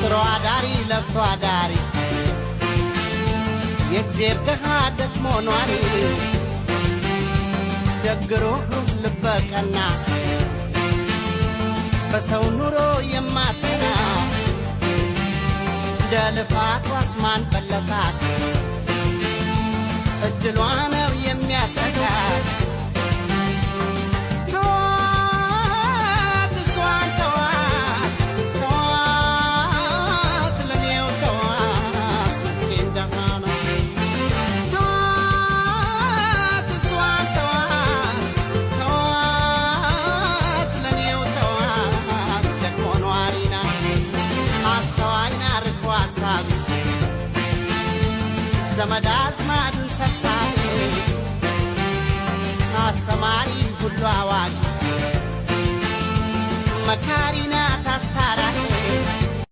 ጥሮ አዳሪ ለፍቶ አዳሪ የእግዚአብሔር ደሃ ደክሞ ኗሪ ደግሮ ልበቀና በሰው ኑሮ የማትና ደልፋት ዋስማን በለታት እድሏ ነው የሚያስተካት ዘመድ አዝማዱን ሰብሳቢ አስተማሪ ሁሉ አዋቂ መካሪ ናት አስታራቂ